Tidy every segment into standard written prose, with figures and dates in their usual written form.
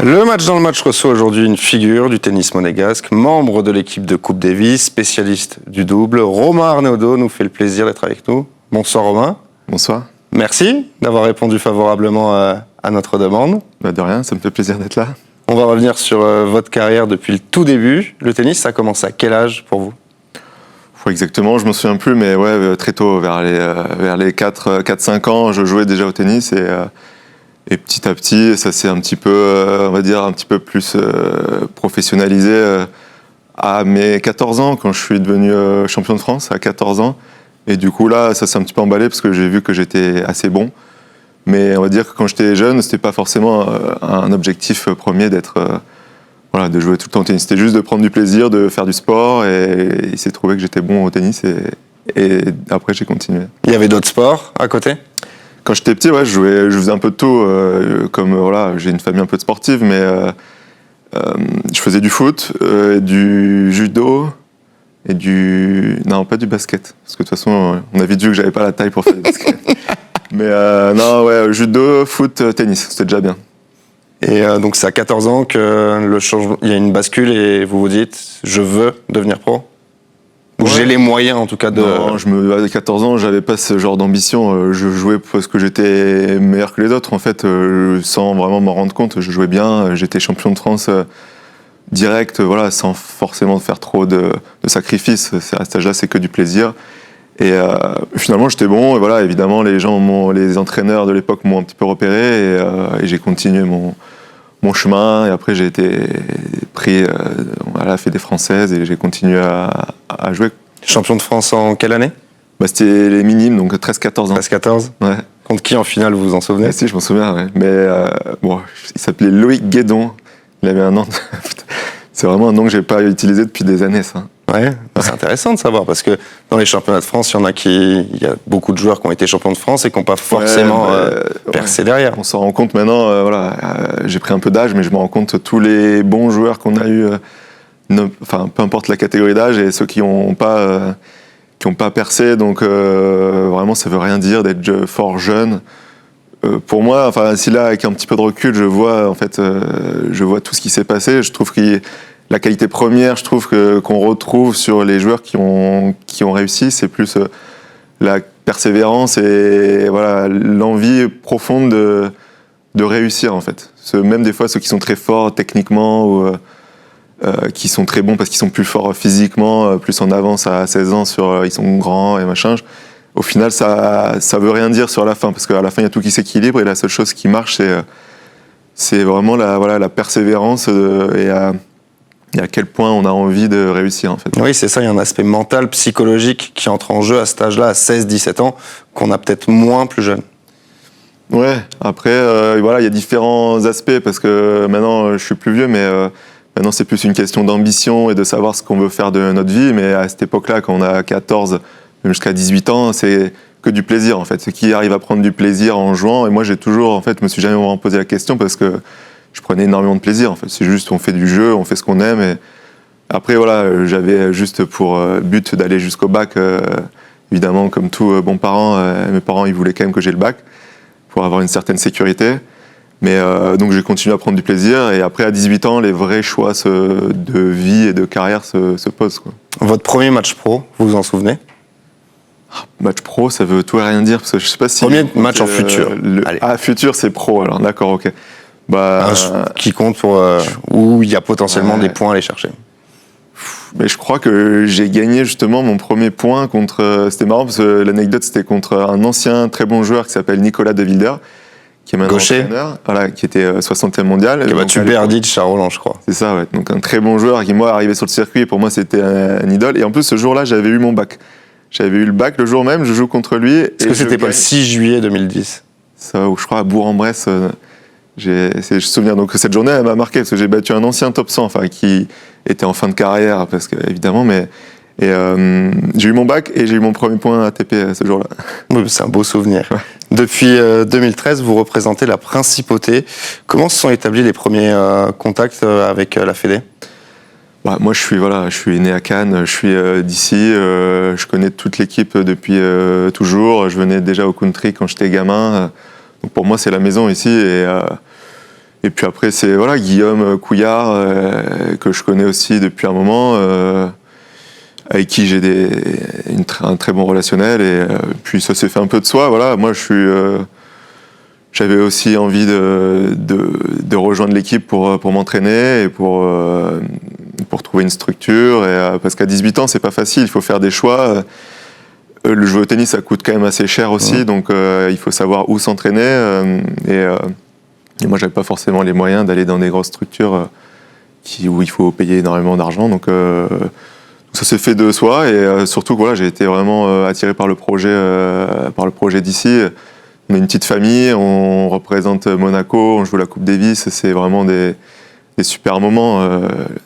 Le match dans le match reçoit aujourd'hui une figure du tennis monégasque, membre de l'équipe de Coupe Davis, spécialiste du double. Romain Arnaudot nous fait le plaisir d'être avec nous. Bonsoir Romain. Bonsoir. Merci d'avoir répondu favorablement à notre demande. De rien, ça me fait plaisir d'être là. On va revenir sur votre carrière depuis le tout début. Le tennis, ça a commencé à quel âge pour vous ? Exactement, je m'en souviens plus, mais ouais, très tôt, vers les 4-5 ans, je jouais déjà au tennis et petit à petit, ça s'est un petit peu, on va dire, un petit peu plus professionnalisé à mes 14 ans, quand je suis devenu champion de France, à 14 ans. Et du coup, là, ça s'est un petit peu emballé parce que j'ai vu que j'étais assez bon. Mais on va dire que quand j'étais jeune, c'était pas forcément un objectif premier de jouer tout le temps au tennis. C'était juste de prendre du plaisir, de faire du sport, et il s'est trouvé que j'étais bon au tennis, et après j'ai continué. Il y avait d'autres sports à côté ? Quand j'étais petit, ouais, je faisais un peu de tout. J'ai une famille un peu sportive, mais je faisais du foot, du judo et non, pas du basket, parce que de toute façon, on a vite vu que j'avais pas la taille pour faire du basket. Mais judo, foot, tennis, c'était déjà bien. Et donc c'est à 14 ans que il y a une bascule et vous vous dites « je veux devenir pro » ? Ou j'ai les moyens en tout cas de... Non, à 14 ans, j'avais pas ce genre d'ambition. Je jouais parce que j'étais meilleur que les autres, en fait, sans vraiment m'en rendre compte. Je jouais bien, j'étais champion de France direct, sans forcément faire trop de sacrifices. À cet âge-là, c'est que du plaisir. Et finalement, j'étais bon. Et évidemment, les entraîneurs de l'époque m'ont un petit peu repéré, et j'ai continué mon chemin. Et après, j'ai été pris à la Fédé française et j'ai continué à jouer. Champion de France en quelle année ? C'était les minimes, donc 13-14 ans. 13-14 ? Ouais. Contre qui en finale, vous vous en souvenez ? Si, je m'en souviens, ouais. Mais il s'appelait Loïc Guédon. Il avait un nom. C'est vraiment un nom que j'ai pas utilisé depuis des années, ça. Ouais, c'est intéressant de savoir, parce que dans les championnats de France, il y a beaucoup de joueurs qui ont été champions de France et qui n'ont pas forcément percé derrière. On s'en rend compte maintenant, j'ai pris un peu d'âge, mais je me rends compte tous les bons joueurs qu'on a eu, peu importe la catégorie d'âge, et ceux qui n'ont pas percé, donc vraiment ça veut rien dire d'être fort jeune. Pour moi, si là, avec un petit peu de recul, je vois tout ce qui s'est passé, je trouve que la qualité première, je trouve qu'on retrouve sur les joueurs qui ont réussi, c'est plus la persévérance et l'envie profonde de réussir, en fait. Même des fois, ceux qui sont très forts techniquement ou qui sont très bons parce qu'ils sont plus forts physiquement, plus en avance à 16 ans, ils sont grands et machin. Au final, ça veut rien dire sur la fin, parce qu'à la fin, il y a tout qui s'équilibre, et la seule chose qui marche, c'est vraiment la persévérance et à quel point on a envie de réussir, en fait. Oui, c'est ça, il y a un aspect mental, psychologique qui entre en jeu à cet âge-là, à 16-17 ans, qu'on a peut-être moins plus jeune. Ouais, après, il y a différents aspects, parce que maintenant, je suis plus vieux, mais maintenant, c'est plus une question d'ambition et de savoir ce qu'on veut faire de notre vie, mais à cette époque-là, quand on a 14, même jusqu'à 18 ans, c'est que du plaisir, en fait. C'est qui arrive à prendre du plaisir en jouant, et moi, j'ai toujours, en fait, je me suis jamais vraiment posé la question, parce que je prenais énormément de plaisir, en fait. C'est juste, on fait du jeu, on fait ce qu'on aime. Et après, j'avais juste pour but d'aller jusqu'au bac. Évidemment, comme tout bon parent, mes parents, ils voulaient quand même que j'ai le bac pour avoir une certaine sécurité. Mais donc, j'ai continué à prendre du plaisir. Et après, à 18 ans, les vrais choix de vie et de carrière se posent, quoi. Votre premier match pro, vous vous en souvenez ? Match pro, ça veut tout et rien dire, parce que je sais pas si... Premier match en futur. Futur, c'est pro, alors d'accord, ok. Qui compte pour où il y a potentiellement des points à aller chercher. Mais je crois que j'ai gagné justement mon premier point contre... C'était marrant parce que l'anecdote, c'était contre un ancien très bon joueur qui s'appelle Nicolas De Wilder, qui est maintenant entraîneur, qui était 60e mondial. Qui a battu Berdych à Roland, je crois. C'est ça, ouais. Donc un très bon joueur qui, moi, arrivé sur le circuit, pour moi, c'était un idole. Et en plus, ce jour-là, j'avais eu mon bac. J'avais eu le bac le jour même, je joue contre lui. Est-ce que c'était pas le 6 juillet 2010 ? Ça, je crois, à Bourg-en-Bresse... Je me souviens, donc cette journée elle m'a marqué parce que j'ai battu un ancien top 100, qui était en fin de carrière, parce que évidemment, j'ai eu mon bac et j'ai eu mon premier point ATP ce jour-là. Oui, c'est un beau souvenir. Ouais. Depuis 2013, vous représentez la Principauté. Comment se sont établis les premiers contacts avec la Fédé ? Moi, je suis né à Cannes, je suis d'ici, je connais toute l'équipe depuis toujours. Je venais déjà au country quand j'étais gamin. Donc pour moi, c'est la maison ici. Et puis après, c'est voilà, Guillaume Couillard, que je connais aussi depuis un moment, avec qui j'ai un très bon relationnel. Et puis ça s'est fait un peu de soi. Voilà, moi, j'avais aussi envie de rejoindre l'équipe pour m'entraîner et pour trouver une structure. Et, parce qu'à 18 ans, c'est pas facile, il faut faire des choix. Le jeu au tennis, ça coûte quand même assez cher aussi, donc il faut savoir où s'entraîner. Et moi, j'avais pas forcément les moyens d'aller dans des grosses structures où il faut payer énormément d'argent. Donc ça s'est fait de soi, et surtout que voilà, j'ai été vraiment attiré par le projet d'ici. On est une petite famille, on représente Monaco, on joue la Coupe Davis, c'est vraiment des super moments.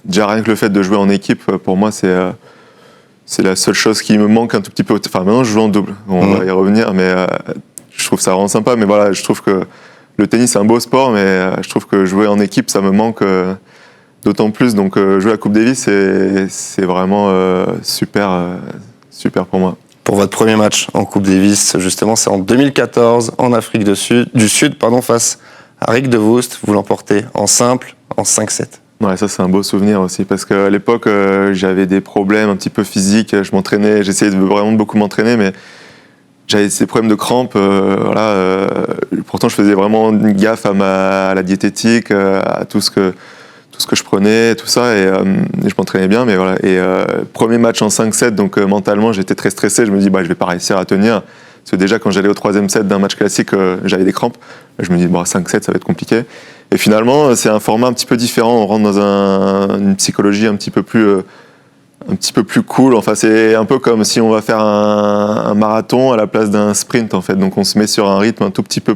Déjà rien que le fait de jouer en équipe, pour moi, c'est la seule chose qui me manque un tout petit peu. Enfin, maintenant, je joue en double, on va y revenir, mais je trouve ça vraiment sympa. Mais voilà, je trouve que le tennis, c'est un beau sport, mais je trouve que jouer en équipe, ça me manque d'autant plus. Donc, jouer à la Coupe Davis, c'est vraiment super pour moi. Pour votre premier match en Coupe Davis, justement, c'est en 2014, en Afrique du Sud, face à Rick Devoost. Vous l'emportez en simple, en 5-7. Ouais, ça c'est un beau souvenir aussi, parce qu'à l'époque, j'avais des problèmes un petit peu physiques. Je m'entraînais, j'essayais vraiment de beaucoup m'entraîner, mais j'avais ces problèmes de crampes. Pourtant, je faisais vraiment gaffe à la diététique, à tout ce que je prenais, tout ça, et je m'entraînais bien, mais voilà. Et premier match en 5-7, donc mentalement, j'étais très stressé. Je me dis, je vais pas réussir à tenir. Parce que déjà, quand j'allais au troisième set d'un match classique, j'avais des crampes. Je me dis, 5-7, ça va être compliqué. Et finalement, c'est un format un petit peu différent. On rentre dans une psychologie un petit peu plus cool. Enfin, c'est un peu comme si on va faire un marathon à la place d'un sprint, en fait. Donc, on se met sur un rythme un tout petit peu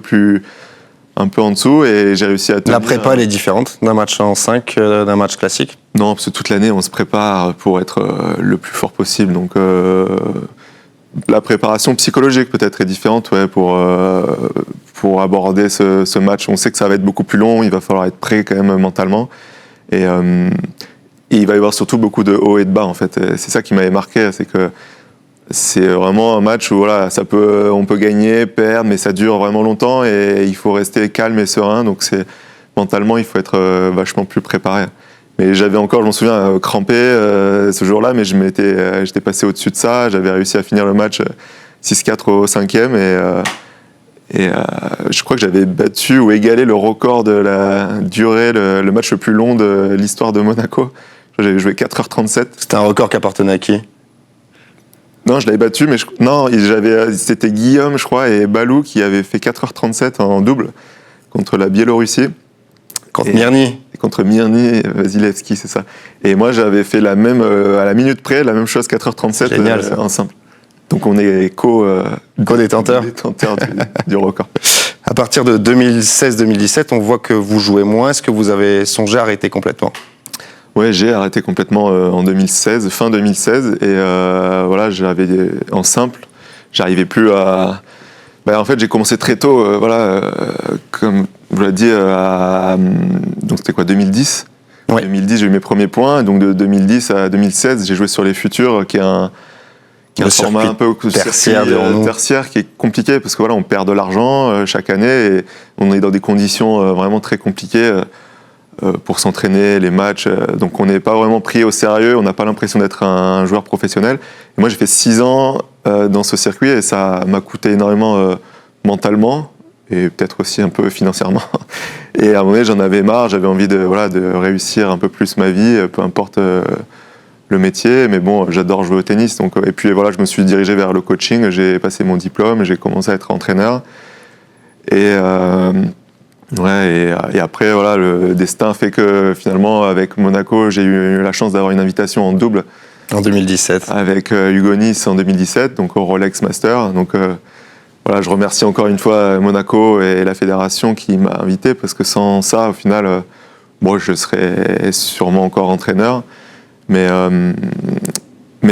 un peu en dessous, et j'ai réussi à tenir. La prépa, elle est différente d'un match en 5, d'un match classique? Non, parce que toute l'année, on se prépare pour être le plus fort possible. Donc, la préparation psychologique peut-être est différente, ouais, pour aborder ce match. On sait que ça va être beaucoup plus long, il va falloir être prêt quand même mentalement. Et il va y avoir surtout beaucoup de hauts et de bas, en fait. Et c'est ça qui m'avait marqué, c'est que c'est vraiment un match où voilà, on peut gagner, perdre, mais ça dure vraiment longtemps, et il faut rester calme et serein. Donc mentalement, il faut être vachement plus préparé. Mais j'avais encore, je m'en souviens, crampé ce jour-là, mais j'étais passé au-dessus de ça. J'avais réussi à finir le match 6-4 au 5e, et je crois que j'avais battu ou égalé le record de la durée, le match le plus long de l'histoire de Monaco. J'avais joué 4h37. C'était un record qui appartenait à qui? Non, je l'avais battu, mais c'était Guillaume, je crois, et Balou qui avaient fait 4h37 en double contre la Biélorussie. Contre Mirny Vasilevski, c'est ça. Et moi, j'avais fait la même, à la minute près, la même chose, 4h37 en simple. Donc on est co-détenteur du record. À partir de 2016-2017, on voit que vous jouez moins. Est-ce que vous avez songé à arrêter complètement? Ouais, j'ai arrêté complètement en 2016, fin 2016, et voilà, en simple, j'arrivais plus à. En fait, j'ai commencé très tôt, comme vous l'avez dit, donc c'était quoi, 2010. En 2010, j'ai eu mes premiers points, donc de 2010 à 2016, j'ai joué sur les Futurs, qui est un format un peu tertiaire qui est compliqué, parce que voilà, on perd de l'argent chaque année, et on est dans des conditions vraiment très compliquées. Pour s'entraîner, les matchs, donc on n'est pas vraiment pris au sérieux, on n'a pas l'impression d'être un joueur professionnel. Et moi j'ai fait 6 ans dans ce circuit, et ça m'a coûté énormément mentalement, et peut-être aussi un peu financièrement. Et à un moment donné j'en avais marre, j'avais envie de réussir un peu plus ma vie, peu importe le métier, mais bon, j'adore jouer au tennis. Donc, et puis voilà, je me suis dirigé vers le coaching, j'ai passé mon diplôme, j'ai commencé à être entraîneur. Et après, voilà, le destin fait que finalement, avec Monaco, j'ai eu la chance d'avoir une invitation en double. En 2017. Avec Hugo Nice en 2017, donc au Rolex Master. Donc voilà, je remercie encore une fois Monaco et la fédération qui m'a invité, parce que sans ça, au final, je serais sûrement encore entraîneur. Mais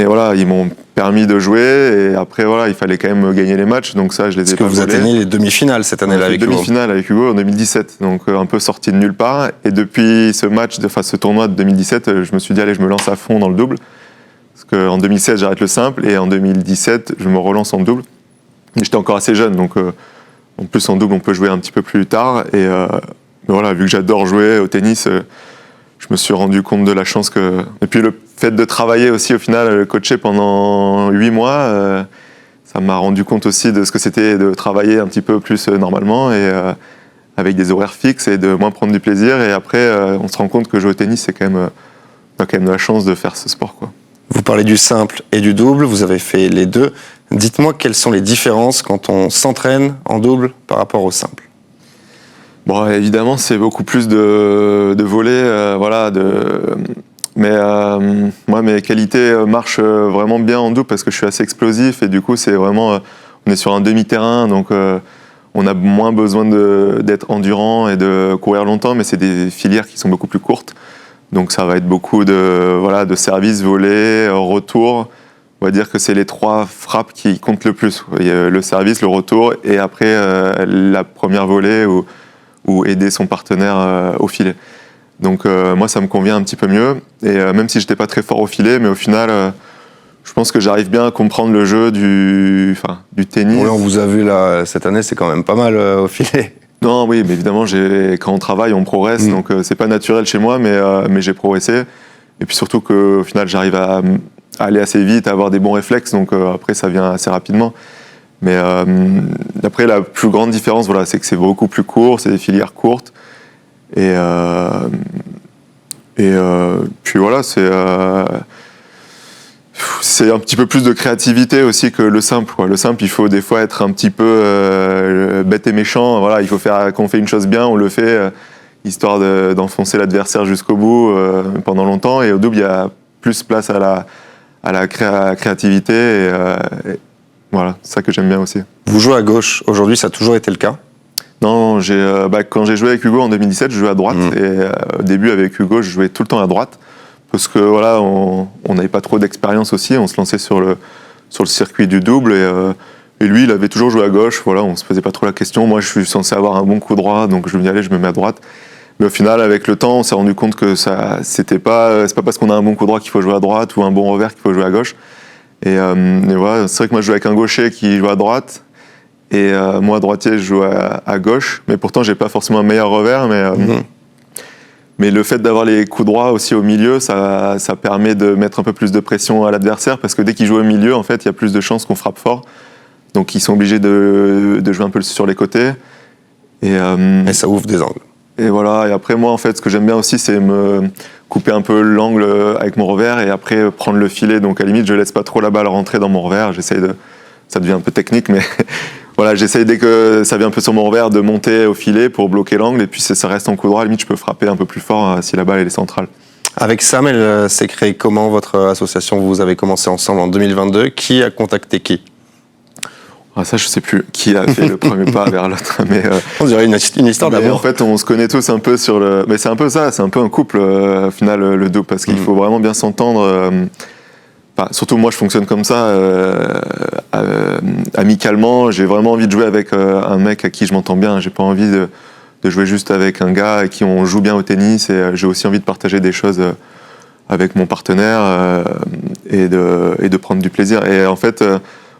voilà, ils m'ont permis de jouer, et après voilà, il fallait quand même gagner les matchs, donc ça je les ai pas volés. Parce que vous atteignez les demi-finales cette année-là avec Hugo. Demi-finale avec Hugo en 2017, donc un peu sorti de nulle part, et depuis ce tournoi de 2017, je me suis dit allez, je me lance à fond dans le double, parce qu'en 2016 j'arrête le simple, et en 2017 je me relance en double, et j'étais encore assez jeune, donc en plus en double on peut jouer un petit peu plus tard, et voilà, vu que j'adore jouer au tennis, je me suis rendu compte de la chance que... Et puis le fait de travailler aussi, au final, coacher pendant 8 mois, ça m'a rendu compte aussi de ce que c'était de travailler un petit peu plus normalement et avec des horaires fixes et de moins prendre du plaisir. Et après, on se rend compte que jouer au tennis, c'est on a quand même de la chance de faire ce sport, quoi. Vous parlez du simple et du double, vous avez fait les deux. Dites-moi quelles sont les différences quand on s'entraîne en double par rapport au simple. Bon, évidemment, c'est beaucoup plus de volets, voilà. Mais moi, mes qualités marchent vraiment bien en double parce que je suis assez explosif et du coup, c'est vraiment, on est sur un demi-terrain, donc on a moins besoin d'être endurant et de courir longtemps, mais c'est des filières qui sont beaucoup plus courtes. Donc ça va être beaucoup de services, volets, retour. On va dire que c'est les 3 frappes qui comptent le plus. Il y a le service, le retour et après la première volée ou aider son partenaire au filet. Donc moi, ça me convient un petit peu mieux. Et même si je n'étais pas très fort au filet, mais au final, je pense que j'arrive bien à comprendre le jeu du tennis. Oui, on vous a vu là, cette année, c'est quand même pas mal au filet. Non, oui, mais évidemment, quand on travaille, on progresse. Donc c'est pas naturel chez moi, mais j'ai progressé. Et puis surtout qu'au final, j'arrive à aller assez vite, à avoir des bons réflexes. Donc après, ça vient assez rapidement. Mais après, la plus grande différence, voilà, c'est que c'est beaucoup plus court, c'est des filières courtes. Et puis voilà, c'est un petit peu plus de créativité aussi que le simple, quoi. Le simple, il faut des fois être un petit peu bête et méchant. Voilà, il faut faire, quand on fait une chose bien, on le fait histoire d'enfoncer l'adversaire jusqu'au bout pendant longtemps. Et au double, il y a plus place à la créativité. Et voilà, c'est ça que j'aime bien aussi. Vous jouez à gauche. Aujourd'hui, ça a toujours été le cas? Non, quand j'ai joué avec Hugo en 2017, je jouais à droite. Et au début, avec Hugo, je jouais tout le temps à droite. Parce que voilà, on n'avait pas trop d'expérience aussi. On se lançait sur le circuit du double. Et lui, il avait toujours joué à gauche. Voilà, on se posait pas trop la question. Moi, je suis censé avoir un bon coup droit. Donc, je me dis, allez, je me mets à droite. Mais au final, avec le temps, on s'est rendu compte que c'est pas parce qu'on a un bon coup droit qu'il faut jouer à droite ou un bon revers qu'il faut jouer à gauche. Et voilà, c'est vrai que moi, je joue avec un gaucher qui joue à droite. Et moi, droitier, je joue à gauche. Mais pourtant, j'ai pas forcément un meilleur revers. Mais le fait d'avoir les coups droits aussi au milieu, ça permet de mettre un peu plus de pression à l'adversaire. Parce que dès qu'il joue au milieu, en fait, il y a plus de chances qu'on frappe fort. Donc, ils sont obligés de jouer un peu sur les côtés. Et ça ouvre des angles. Et voilà. Et après, moi, en fait, ce que j'aime bien aussi, c'est me couper un peu l'angle avec mon revers et après prendre le filet. Donc, à la limite, je laisse pas trop la balle rentrer dans mon revers. Ça devient un peu technique, mais voilà, j'essaye dès que ça vient un peu sur mon revers de monter au filet pour bloquer l'angle. Et puis, ça reste en coup droit. À la limite, je peux frapper un peu plus fort si la balle elle est centrale. Avec Sam, elle s'est créée comment, votre association? Vous avez commencé ensemble en 2022. Qui a contacté qui? Ah, ça, je sais plus qui a fait le premier pas vers l'autre. Mais on dirait une histoire d'amour. En fait, on se connaît tous un peu sur le. Mais c'est un peu ça, c'est un peu un couple au final le double, parce qu'il faut vraiment bien s'entendre. Surtout moi, je fonctionne comme ça, amicalement. J'ai vraiment envie de jouer avec un mec à qui je m'entends bien. J'ai pas envie de jouer juste avec un gars à qui on joue bien au tennis. Et j'ai aussi envie de partager des choses avec mon partenaire et de prendre du plaisir. Et en fait.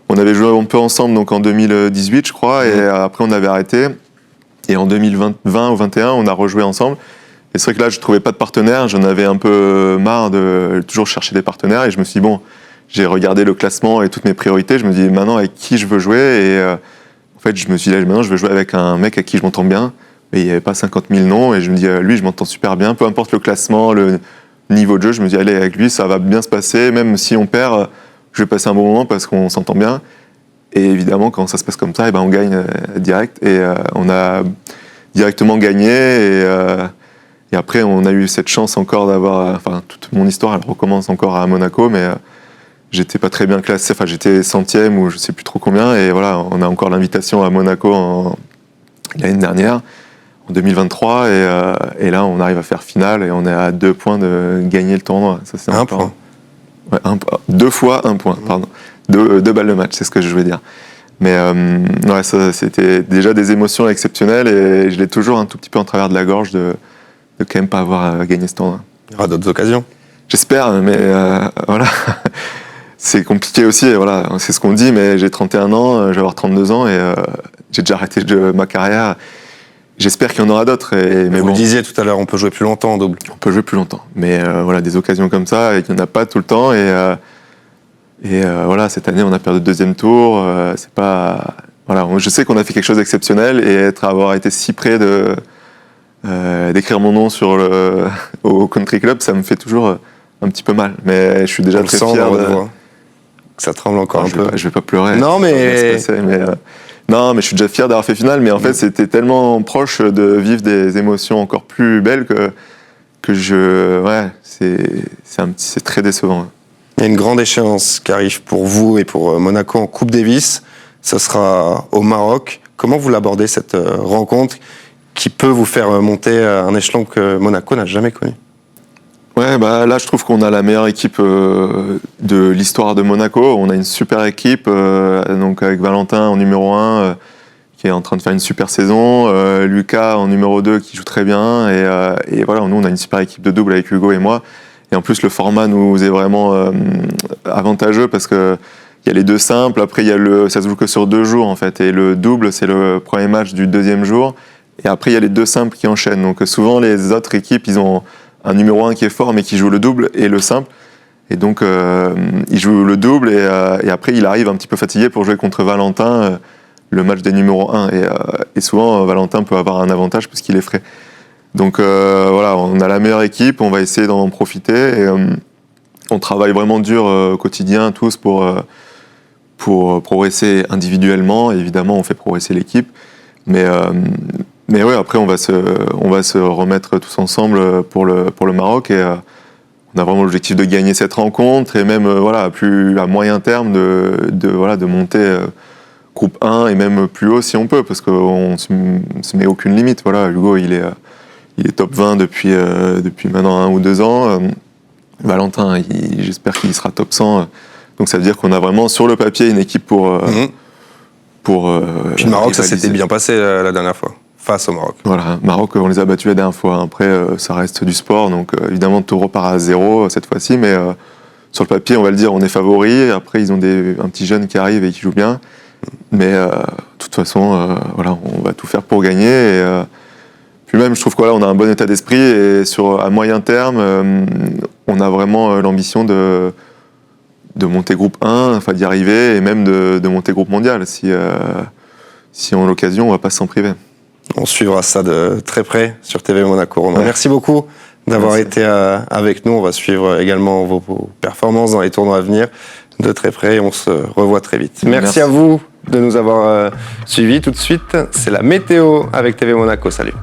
On avait joué un peu ensemble donc en 2018, je crois, et après on avait arrêté. Et en 2020 ou 2021, on a rejoué ensemble. Et c'est vrai que là, je trouvais pas de partenaire. J'en avais un peu marre de toujours chercher des partenaires. Et je me suis dit, bon, j'ai regardé le classement et toutes mes priorités. Je me dis, maintenant, avec qui je veux jouer? Et en fait, je me suis dit, maintenant, je veux jouer avec un mec avec qui je m'entends bien. Et il n'y avait pas 50 000 noms. Et je me dis, lui, je m'entends super bien. Peu importe le classement, le niveau de jeu, je me dis, allez, avec lui, ça va bien se passer. Même si on perd, je vais passer un bon moment parce qu'on s'entend bien. Et évidemment, quand ça se passe comme ça, on gagne direct. Et on a directement gagné. Et après, on a eu cette chance encore d'avoir... toute mon histoire, elle recommence encore à Monaco, mais j'étais pas très bien classé. Enfin, j'étais 100e ou je sais plus trop combien. Et voilà, on a encore l'invitation à Monaco l'année dernière, en 2023. Et là, on arrive à faire finale et on est à 2 points de gagner le tournoi. Ça, c'est un point. Ouais, 2 fois 1 point, pardon. 2 balles de match, c'est ce que je voulais dire. Mais ouais, ça, c'était déjà des émotions exceptionnelles et je l'ai toujours un tout petit peu en travers de la gorge de quand même pas avoir gagné ce tournoi. Il y aura d'autres occasions. J'espère, mais voilà. C'est compliqué aussi, et voilà, c'est ce qu'on dit, mais j'ai 31 ans, je vais avoir 32 ans et j'ai déjà arrêté ma carrière. j'espère qu'il y en aura d'autres. Mais Vous bon, le disiez tout à l'heure, on peut jouer plus longtemps en double. on peut jouer plus longtemps. Mais voilà, des occasions comme ça, il n'y en a pas tout le temps. Voilà, cette année, on a perdu le deuxième tour. C'est pas... Voilà, je sais qu'on a fait quelque chose d'exceptionnel et avoir été si près d'écrire mon nom au country club, ça me fait toujours un petit peu mal. Mais je suis déjà On le très sent fier. dans votre voix. Ça tremble encore un peu. Je vais pas pleurer. Non, mais... Non, mais je suis déjà fier d'avoir fait finale. Mais en fait, c'était tellement proche de vivre des émotions encore plus belles c'est très décevant. Il y a une grande échéance qui arrive pour vous et pour Monaco en Coupe Davis. Ça sera au Maroc. Comment vous l'abordez, cette rencontre qui peut vous faire monter à un échelon que Monaco n'a jamais connu? Ouais, bah là, je trouve qu'on a la meilleure équipe de l'histoire de Monaco. On a une super équipe, donc avec Valentin en numéro 1, qui est en train de faire une super saison, Lucas en numéro 2, qui joue très bien, et voilà, nous, on a une super équipe de double avec Hugo et moi. Et en plus, le format nous est vraiment avantageux parce que il y a les deux simples, après ça se joue que sur 2 jours en fait, et le double, c'est le premier match du 2e jour, et après il y a les 2 simples qui enchaînent. Donc souvent les autres équipes, ils ont un numéro 1 qui est fort mais qui joue le double et le simple, et donc il joue le double et après il arrive un petit peu fatigué pour jouer contre Valentin, le match des numéros 1, et souvent Valentin peut avoir un avantage parce qu'il est frais. Donc voilà, on a la meilleure équipe, on va essayer d'en profiter, et on travaille vraiment dur au quotidien tous pour progresser individuellement. Évidemment, on fait progresser l'équipe, mais ouais, après on va se remettre tous ensemble pour le Maroc, et on a vraiment l'objectif de gagner cette rencontre, et même voilà, à moyen terme de monter groupe 1 et même plus haut si on peut, parce qu'on se met aucune limite. Voilà, Hugo, il est top 20 depuis maintenant 1 ou 2 ans. Valentin, j'espère qu'il sera top 100. Donc ça veut dire qu'on a vraiment sur le papier une équipe pour Puis le Maroc, ça rivaliser. s'était bien passé la dernière fois, face au Maroc. Voilà, Maroc, on les a battus la dernière fois. Après, ça reste du sport, donc évidemment tout repart à 0 cette fois-ci, mais sur le papier, on va le dire, on est favori. Après, ils ont un petit jeune qui arrive et qui joue bien, mais de toute façon, voilà, on va tout faire pour gagner. Puis même, je trouve qu'on a un bon état d'esprit, et à moyen terme, on a vraiment l'ambition de monter groupe 1, enfin d'y arriver, et même de monter groupe mondial. Si on a l'occasion, on ne va pas s'en priver. On suivra ça de très près sur TV Monaco. Romain. Ouais. Merci beaucoup d'avoir été avec nous. On va suivre également vos performances dans les tournois à venir de très près, et on se revoit très vite. Merci à vous de nous avoir suivis. Tout de suite, c'est la météo avec TV Monaco. Salut.